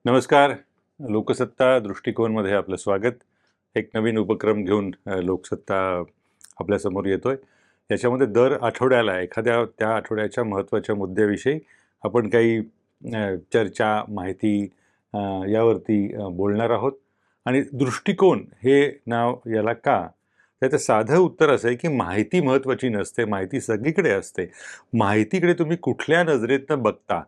नमस्कार. लोकसत्ता दृष्टिकोनमध्ये आपलं स्वागत. एक नवीन उपक्रम घेऊन लोकसत्ता आपल्यासमोर येतोय. याच्यामध्ये दर आठवड्याला एखाद्या त्या आठवड्याच्या महत्त्वाच्या मुद्द्याविषयी आपण काही चर्चा, माहिती यावरती बोलणार आहोत. आणि दृष्टिकोन हे नाव याला का? त्याचं साधं उत्तर असं आहे की माहिती महत्त्वाची नसते, माहिती सगळीकडे असते. माहितीकडे तुम्ही कुठल्या नजरेतनं बघता,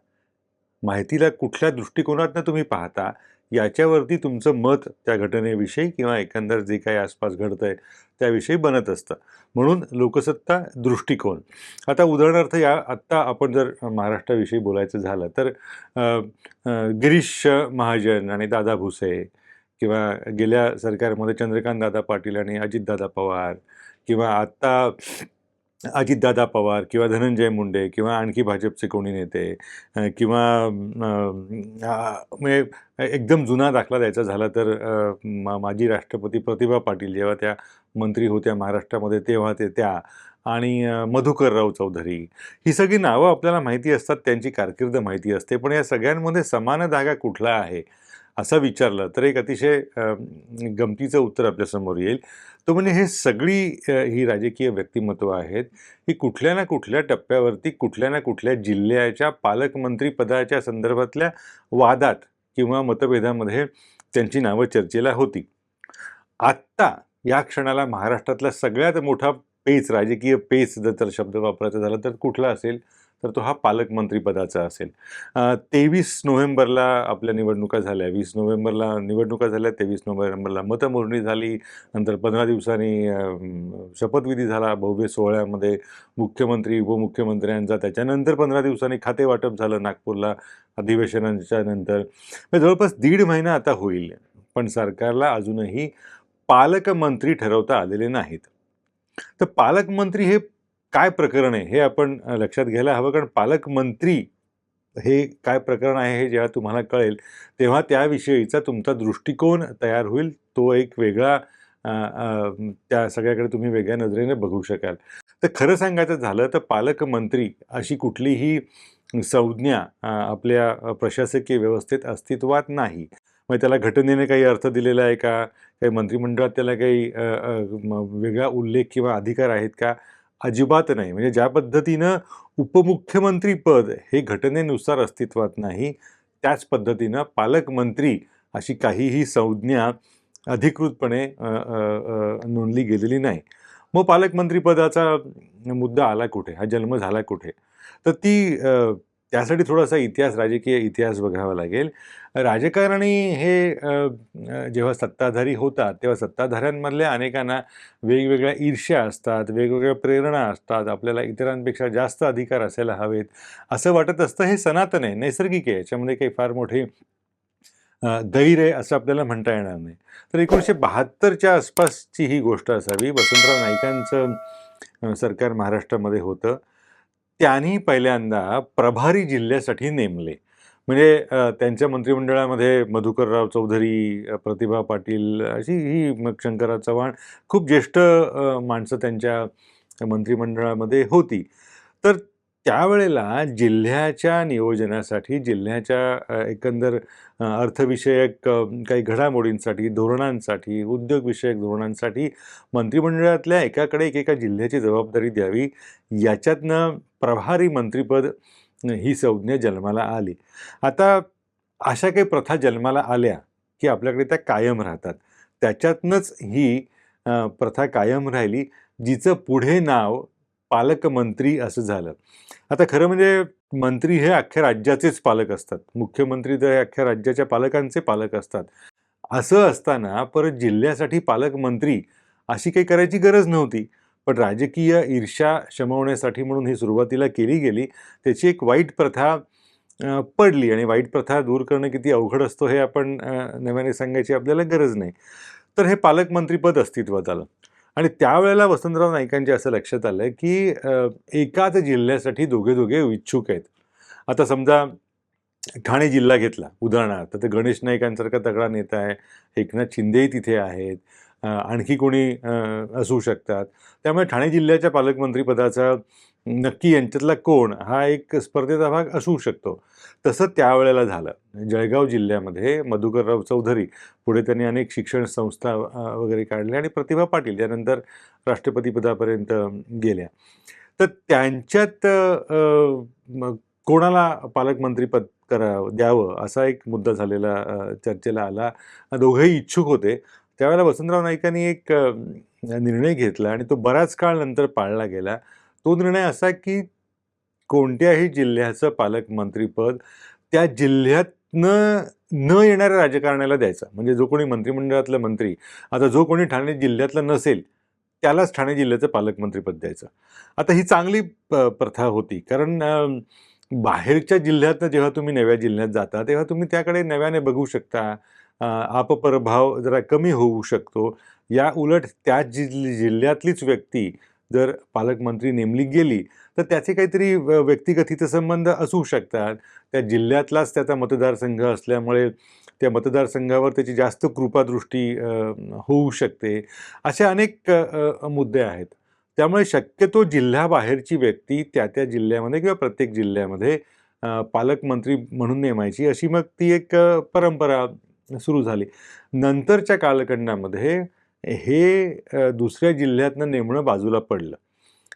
माहितीला कुठल्या दृष्टिकोनातनं तुम्ही पाहता, याच्यावरती तुमचं मत त्या घटनेविषयी किंवा एकंदर जे काही आसपास घडतंय त्याविषयी बनत असतं. म्हणून लोकसत्ता दृष्टिकोन. आता उदाहरणार्थ आत्ता आपण जर महाराष्ट्राविषयी बोलायचं झालं तर अ, गिरीश महाजन आणि दादा भुसे, किंवा गेल्या सरकारमध्ये चंद्रकांत दादा पाटील आणि अजितदादा पवार, किंवा आत्ता अजितदादा पवार किंवा धनंजय मुंडे किंवा आणखी भाजपचे कोणी नेते, किंवा म्हणजे एकदम जुना दाखला द्यायचा झाला तर माजी राष्ट्रपती प्रतिभा पाटील जेव्हा त्या मंत्री होत्या महाराष्ट्रामध्ये तेव्हा त्या, आणि मधुकरराव चौधरी. ही सगळी नावं आपल्याला माहिती असतात, त्यांची कारकीर्द माहिती असते. पण या सगळ्यांमध्ये समान धागा कुठला आहे असं विचारलं तर एक अतिशय गमतीचं उत्तर आपल्यासमोर येईल. तो म्हणजे हे सगळी ही राजकीय व्यक्तिमत्व आहेत, ही कुठल्या ना कुठल्या टप्प्यावरती कुठल्या ना कुठल्या जिल्ह्याच्या पालकमंत्री पदाच्या संदर्भातल्या वादात किंवा मतभेदामध्ये त्यांची नावं चर्चेला होती. आत्ता या क्षणाला महाराष्ट्रातला सगळ्यात मोठा पेच, राजकीय पेच जर शब्द वापरायचा झाला तर कुठला असेल, तर तो हा पालकमंत्री पदाचा असेल. 23 नोव्हेंबरला आपल्या निवडणुका झाल्या, 20 नोव्हेंबरला निवडणुका झाल्या, 23 नोव्हेंबरला मतमोजणी झाली. नंतर 15 दिवसांनी शपथविधी झाला भव्य सोहळ्यामध्ये मुख्यमंत्री, उपमुख्यमंत्र्यांचा. त्याच्यानंतर 15 दिवसांनी खातेवाटप झालं नागपूरला अधिवेशनाच्या नंतर. म्हणजे जवळपास 1.5 महिना आता होईल, पण सरकारला अजूनही पालकमंत्री ठरवता आलेले नाहीत. तर पालकमंत्री हे काय प्रकरण आहे हे आपण लक्षात घ्यायला हवं. कारण पालकमंत्री हे काय प्रकरण आहे हे जेव्हा तुम्हाला कळेल तेव्हा त्याविषयीचा तुमचा दृष्टिकोन तयार होईल. तो एक वेगळा त्या सगळ्याकडे तुम्ही वेगळ्या नजरेने बघू शकाल. तर खरं सांगायचं झालं तर पालकमंत्री अशी कुठलीही संज्ञा आपल्या प्रशासकीय व्यवस्थेत अस्तित्वात नाही. मग त्याला घटनेने काही अर्थ दिलेला आहे का? काही मंत्रिमंडळात त्याला काही वेगळा उल्लेख किंवा अधिकार आहेत का? अजिबात नाही. म्हणजे ज्या पद्धतीनं उपमुख्यमंत्री पद हे घटनेनुसार अस्तित्वात नाही, त्याच पद्धतीनं पालकमंत्री अशी काहीही संज्ञा अधिकृतपणे नोंदली गेलेली नाही. मग पालकमंत्री पदाचा मुद्दा आला कुठे? हा जन्म झाला कुठे? तर त्यासाठी थोडासा राजकीय इतिहास बघावा लागेल. राजकारणी हे जेव्हा सत्ताधारी होतात तेव्हा सत्ताधाऱ्यांमधल्या अनेकांना वेगवेगळ्या ईर्ष्या असतात, वेगवेगळ्या प्रेरणा असतात. आपल्याला इतरांपेक्षा जास्त अधिकार असायला हवेत असं वाटत असतं. हे सनातन आहे, नैसर्गिक आहे. याच्यामध्ये काही फार मोठे गैर आहे असं आपल्याला म्हणता येणार नाही. तर 1972च्या आसपासची ही गोष्ट असावी. वसंतराव नाईकांचं सरकार महाराष्ट्रामध्ये होतं. त्यांनी पहिल्यांदा प्रभारी जिल्ह्यासाठी नेमले. म्हणजे त्यांच्या मंत्रिमंडळामध्ये मधुकरराव चौधरी, प्रतिभा पाटील अशी ही मग शंकरराव चव्हाण खूप ज्येष्ठ माणसं त्यांच्या मंत्रिमंडळामध्ये होती. तर त्यावेळेला जिल्ह्याच्या नियोजनासाठी, जिल्ह्याच्या एकंदर अर्थविषयक काही घडामोडींसाठी, धोरणांसाठी, उद्योगविषयक धोरणांसाठी मंत्रिमंडळातल्या एकाकडे एकेका जिल्ह्याची जबाबदारी द्यावी, याच्यातनं प्रभारी मंत्रिपद ही संज्ञा जन्माला आली. आता अशा काही प्रथा जन्माला आल्या की आपल्याकडे त्या कायम राहतात. त्याच्यातनंच ही प्रथा कायम राहिली, जिचं पुढे नाव पालकमंत्री असं झालं. आता खरं म्हणजे मंत्री हे अख्ख्या राज्याचेच पालक असतात. मुख्यमंत्री तर हे अख्ख्या राज्याच्या पालकांचे पालक असतात. असं असताना परत जिल्ह्यासाठी पालकमंत्री अशी काही करायची गरज नव्हती. पण राजकीय ईर्ष्या शमवण्यासाठी म्हणून ही सुरुवातीला केली गेली. त्याची एक वाईट प्रथा पडली, आणि वाईट प्रथा दूर करणं किती अवघड असतो हे आपण नव्याने सांगायची आपल्याला गरज नाही. तर हे पालकमंत्रीपद अस्तित्वात आलं. आणि त्यावेळेला वसंतराव नाईकांच्या असं लक्षात आलं की एकाच जिल्ह्यासाठी दोघे इच्छुक आहेत. आता समजा ठाणे जिल्हा घेतला उदाहरणार्थ, तर गणेश नाईकांसारखा तगडा नेता आहे, एकनाथ शिंदेही तिथे आहेत, आणखी कोणी असू शकतात. त्यामुळे ठाणे जिल्ह्याच्या पालकमंत्रीपदाचा नक्की यांच्यातला कोण हा एक स्पर्धेचा भाग असू शकतो. तसं त्यावेळेला झालं. जळगाव जिल्ह्यामध्ये मधुकरराव चौधरी, पुढे त्यांनी अनेक शिक्षण संस्था वगैरे काढल्या, आणि प्रतिभा पाटील त्यानंतर राष्ट्रपतीपदापर्यंत गेल्या. तर त्यांच्यात मग कोणाला पालकमंत्रीपद द्यावं असा एक मुद्दा झालेला चर्चेला आला. दोघंही इच्छुक होते. त्यावेळेला वसंतराव नाईकांनी एक निर्णय घेतला आणि तो बराच काळ नंतर पाळला गेला. तो निर्णय असा की कोणत्याही जिल्ह्याचं पालकमंत्रीपद त्या जिल्ह्यातनं न येणाऱ्या राजकारण्याला द्यायचं. म्हणजे जो कोणी मंत्रिमंडळातला मंत्री, आता जो कोणी ठाणे जिल्ह्यातला नसेल त्यालाच ठाणे जिल्ह्याचं पालकमंत्रीपद द्यायचं. आता ही चांगली प्रथा होती, कारण बाहेरच्या जिल्ह्यातनं जेव्हा तुम्ही नव्या जिल्ह्यात जाता तेव्हा तुम्ही त्याकडे नव्याने बघू शकता. आपप्रभाव जरा कमी होऊ शकतो. या उलट त्या जिल्ह्यातलीच व्यक्ती जर पालकमंत्री नेमली गेली तर त्याचे काहीतरी व्यक्तिगत हितसंबंध असू शकतात. त्या जिल्ह्यातलाच त्याचा मतदारसंघ असल्यामुळे त्या मतदारसंघावर त्याची जास्त कृपादृष्टी होऊ शकते. असे अनेक मुद्दे आहेत. त्यामुळे शक्यतो जिल्ह्याबाहेरची व्यक्ती त्या जिल्ह्यामध्ये किंवा प्रत्येक जिल्ह्यामध्ये पालकमंत्री म्हणून नेमायची, अशी मग ती एक परंपरा सुरू झाली. नंतरच्या कालखंडामध्ये हे दुसऱ्या जिल्ह्यातनं नेमणं बाजूला पडलं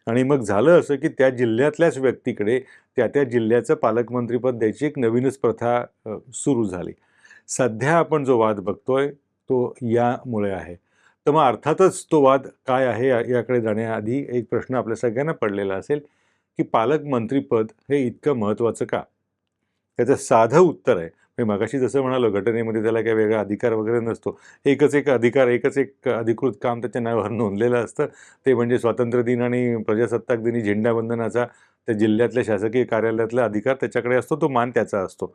आणि मग झालं असं की त्या जिल्ह्यातल्याच व्यक्तीकडे त्या जिल्ह्याचं पालकमंत्रीपद द्यायची एक नवीनच प्रथा सुरू झाली. सध्या आपण जो वाद बघतोय तो यामुळे आहे. तर मग अर्थातच तो वाद काय आहे याकडे जाण्याआधी एक प्रश्न आपल्या सगळ्यांना पडलेला असेल की पालकमंत्रीपद हे इतकं महत्त्वाचं का? त्याचं साधं उत्तर आहे, मी मगाशी जसं म्हणालो घटनेमध्ये त्याला काही वेगळा अधिकार वगैरे नसतो. एकच एक अधिकार, एकच एक अधिकृत काम त्याच्या नावावर नोंदलेलं असतं. ते म्हणजे स्वातंत्र्य दिन आणि प्रजासत्ताक दिनी झेंडावंदनाचा त्या जिल्ह्यातल्या शासकीय कार्यालयातला अधिकार त्याच्याकडे असतो, तो मान त्याचा असतो.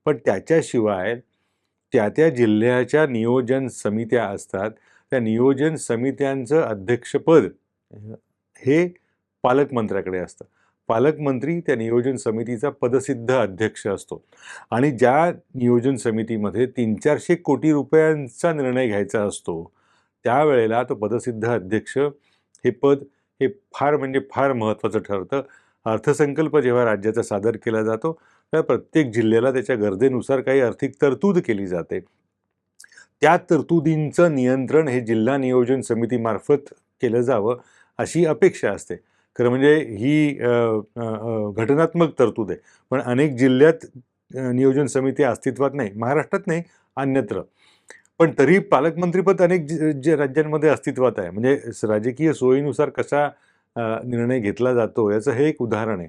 पण त्याच्याशिवाय त्या जिल्ह्याच्या नियोजन समित्या असतात. त्या नियोजन समित्यांचं अध्यक्षपद हे पालकमंत्र्याकडे असतं. पालकमंत्री त्या नियोजन समितीचा पदसिद्ध अध्यक्ष असतो आणि ज्या नियोजन समितीमध्ये 300-400 कोटी रुपयांचा निर्णय घ्यायचा असतो, त्यावेळेला तो पदसिद्ध अध्यक्ष हे पद हे फार म्हणजे फार महत्त्वाचं ठरतं. अर्थसंकल्प जेव्हा राज्याचा सादर केला जातो तेव्हा प्रत्येक जिल्ह्याला त्याच्या गरजेनुसार काही आर्थिक तरतूद केली जाते. त्या तरतुदींचं नियंत्रण हे जिल्हा नियोजन समितीमार्फत केलं जावं अशी अपेक्षा असते. खरं म्हणजे ही घटनात्मक तरतूद आहे. पण अनेक जिल्ह्यात नियोजन समिती अस्तित्वात नाही, महाराष्ट्रात नाही, अन्यत्र. पण तरी पालकमंत्रीपद अनेक जे राज्यांमध्ये अस्तित्वात आहे. म्हणजे राजकीय सोयीनुसार कसा निर्णय घेतला जातो याचं हे एक उदाहरण आहे.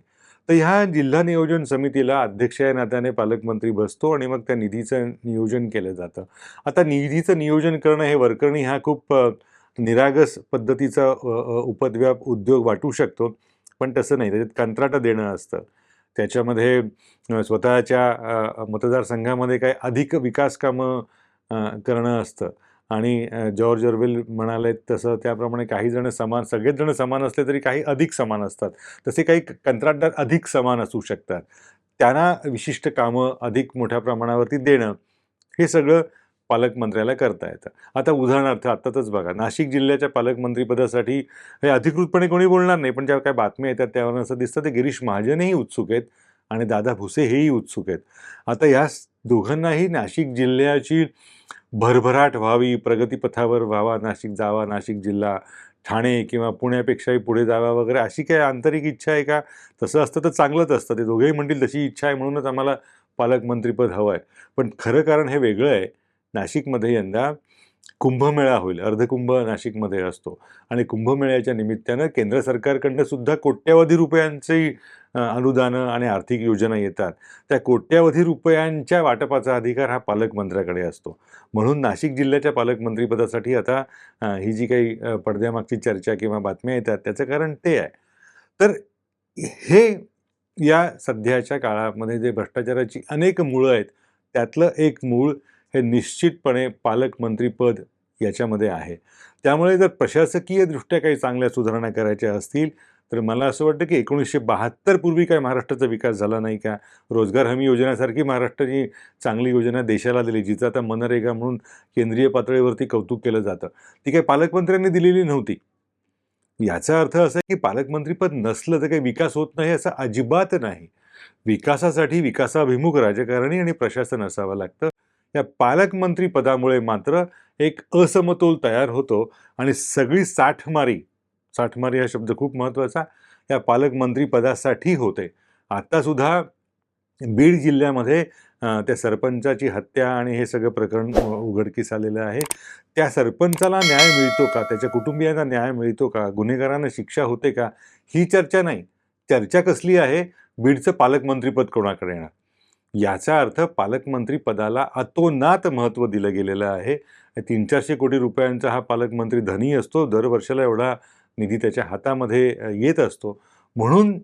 तर ह्या जिल्हा नियोजन समितीला अध्यक्ष या नात्याने पालकमंत्री बसतो आणि मग त्या निधीचं नियोजन केलं जातं. आता निधीचं नियोजन करणं हे वरकरणी हा खूप निरागस पद्धतीचा उपद्व्याप उद्योग वाटू शकतो, पण तसं नाही. त्याच्यात कंत्राटं देणं असतं. त्याच्यामध्ये स्वतःच्या मतदारसंघामध्ये काही अधिक विकास कामं करणं असतं आणि जॉर्ज ऑर्वेल म्हणाले तसं त्याप्रमाणे काही जण समान, सगळेच जण समान असले तरी काही अधिक समान असतात. तसे काही कंत्राटदार अधिक समान असू शकतात. त्यांना विशिष्ट कामं अधिक मोठ्या प्रमाणावरती देणं, हे सगळं पालकमंत्र्याला करता येतं. आता उदाहरणार्थ आत्ताच बघा, नाशिक जिल्ह्याच्या पालकमंत्रीपदासाठी हे अधिकृतपणे कोणी बोलणार नाही, पण जेव्हा काही बातम्या येतात त्यावरून असं दिसतं ते गिरीश महाजनही उत्सुक आहेत आणि दादा भुसे हेही उत्सुक आहेत. आता या दोघांनाही नाशिक जिल्ह्याची भरभराट व्हावी, प्रगतीपथावर व्हावा, नाशिक जावा, नाशिक जिल्हा ठाणे किंवा पुण्यापेक्षाही पुढे जावा वगैरे अशी काही आंतरिक इच्छा आहे का? तसं असतं तर चांगलंच असतं. ते दोघेही म्हणतील तशी इच्छा आहे म्हणूनच आम्हाला पालकमंत्रीपद हवं आहे. पण खरं कारण हे वेगळं आहे. नाशिकमध्ये यंदा कुंभमेळा होईल. अर्धकुंभ नाशिकमध्ये असतो आणि कुंभमेळ्याच्या निमित्तानं केंद्र सरकारकडनं सुद्धा कोट्यवधी रुपयांची अनुदानं आणि आर्थिक योजना येतात. त्या कोट्यवधी रुपयांच्या वाटपाचा अधिकार हा पालकमंत्र्याकडे असतो. म्हणून नाशिक जिल्ह्याच्या पालकमंत्रीपदासाठी आता ही जी काही पडद्यामागची चर्चा किंवा बातम्या येतात त्याचं कारण ते आहे. तर हे या सध्याच्या काळामध्ये जे भ्रष्टाचाराची अनेक मुळं आहेत, त्यातलं एक मूळ हे निश्चितपणे पालकमंत्रीपद याच्यामध्ये आहे. त्यामुळे जर प्रशासकीयदृष्ट्या काही चांगल्या सुधारणा करायच्या असतील, तर मला असं वाटतं की 1972 पूर्वी काय महाराष्ट्राचा विकास झाला नाही का? रोजगार हमी योजनेसारखी महाराष्ट्राची चांगली योजना देशाला दिली, जिचं आता मनरेगा म्हणून केंद्रीय पातळीवरती कौतुक केलं जातं. ती काही पालकमंत्र्यांनी दिलेली नव्हती. याचा अर्थ असा आहे की पालकमंत्रीपद नसलं तर काही विकास होत नाही असं अजिबात नाही. विकासासाठी विकासाभिमुख राजकारणी आणि प्रशासन असावं लागतं. या पालकमंत्री पदामुळे मात्र एक असमतोल तयार होतो आणि सगळी साठमारी हा शब्द खूप महत्त्वाचा या पालकमंत्री पदासाठी होते. आत्तासुद्धा बीड जिल्ह्यामध्ये त्या सरपंचाची हत्या आणि हे सगळं प्रकरण उघडकीस आलेलं आहे. त्या सरपंचाला न्याय मिळतो का? त्याच्या कुटुंबियांना न्याय मिळतो का? गुन्हेगारांना शिक्षा होते का? ही चर्चा नाही. चर्चा कसली आहे? बीडचं पालकमंत्रीपद कोणाकडे येणार? याचा अर्थ पालकमंत्री पदाला अतोनात महत्त्व दिलं गेलेलं आहे. 300-400 कोटी रुपयांचा हा पालकमंत्री धनी असतो. दर वर्षाला एवढा निधी त्याच्या हातामध्ये येत असतो. म्हणून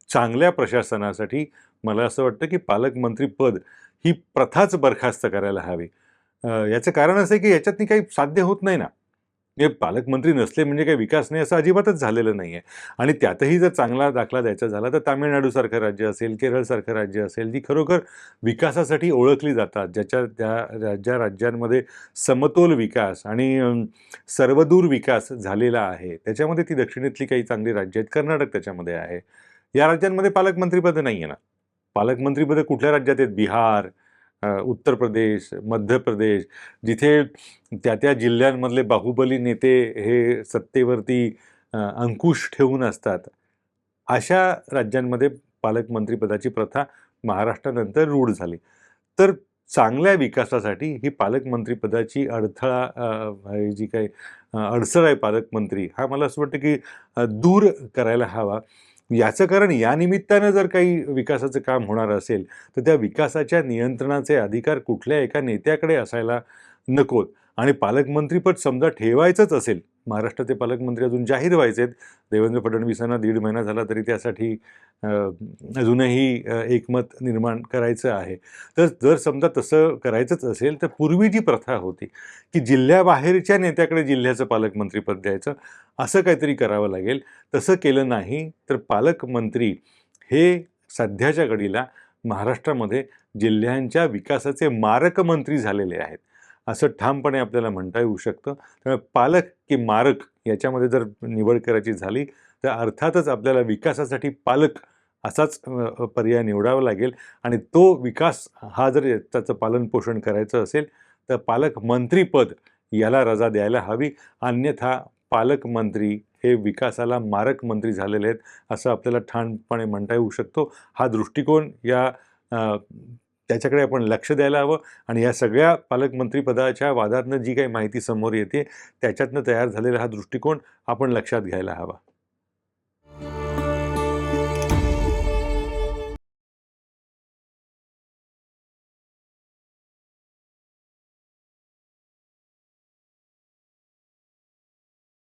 चांगल्या प्रशासनासाठी मला असं वाटतं की पालकमंत्री पद ही प्रथाच बरखास्त करायला हवी. याचं कारण असं आहे की याच्यातनी काही साध्य होत नाही ना. हे पालकमंत्री नसले म्हणजे काही विकास नाही असं अजिबातच झालेलं नाहीये. आणि त्यातही जर चांगला दाखला द्यायचा झाला तर तामिळनाडूसारखं राज्य असेल, केरळसारखं राज्य असेल, जी खरोखर विकासासाठी ओळखली जातात. ज्या राज्यांमध्ये समतोल विकास आणि सर्वदूर विकास झालेला आहे. त्याच्यामध्ये ती दक्षिणेतली काही चांगली राज्य आहेत. कर्नाटक त्याच्यामध्ये आहे. या राज्यांमध्ये पालकमंत्रीपद नाहीये ना. पालकमंत्रीपद कुठल्या राज्यात आहेत? बिहार, उत्तर प्रदेश, मध्य प्रदेश, जिथे त्या जिल्ह्यांमधले बाहुबली नेते हे सत्तेवरती अंकुश ठेवून असतात. अशा राज्यांमध्ये पालकमंत्रीपदाची प्रथा महाराष्ट्रानंतर रूढ झाली. तर चांगल्या विकासासाठी ही पालकमंत्रीपदाची ही जी काही अडसर आहे पालकमंत्री, हा मला असं वाटतं की दूर करायला हवा. याचं कारण या निमित्तानं जर काही विकासाचं काम होणार असेल, तर त्या विकासाच्या नियंत्रणाचे अधिकार कुठल्या एका नेत्याकडे असायला नकोत. आणि पालकमंत्रीपद समजा ठेवायचंच असेल, महाराष्ट्राचे पालकमंत्री अजून जाहीर व्हायचे आहेत. देवेंद्र फडणवीसांना 1.5 महिना झाला तरी त्यासाठी अजूनही एकमत निर्माण करायचं आहे. तर जर समजा तसं करायचंच असेल, तर पूर्वी जी प्रथा होती, की जिल्ह्याबाहेरच्या नेत्याकडे जिल्ह्याचं पालकमंत्रीपद द्यायचं, असं काहीतरी करावं लागेल. तसं केलं नाही तर पालकमंत्री हे सध्याच्या घडीला महाराष्ट्रामध्ये जिल्ह्यांच्या विकासाचे मारक मंत्री झालेले आहेत. असं ठामपणे आपल्याला म्हणता येऊ शकतं. त्यामुळे पालक की मारक याच्यामध्ये जर निवड करायची झाली, तर अर्थातच आपल्याला विकासासाठी पालक असाच पर्याय निवडावा लागेल आणि तो विकास हा जर त्याचं पालनपोषण करायचं असेल, तर पालकमंत्रीपद याला रजा द्यायला हवी. अन्यथा पालकमंत्री हे विकासाला मारक मंत्री झालेले आहेत, असं आपल्याला ठामपणे म्हणता येऊ शकतो. हा दृष्टिकोन त्याच्याकडे आपण लक्ष द्यायला हवं आणि या सगळ्या पालकमंत्रीपदाच्या वादातनं जी काही माहिती समोर येते, त्याच्यातनं तयार झालेला हा दृष्टिकोन आपण लक्षात घ्यायला हवा.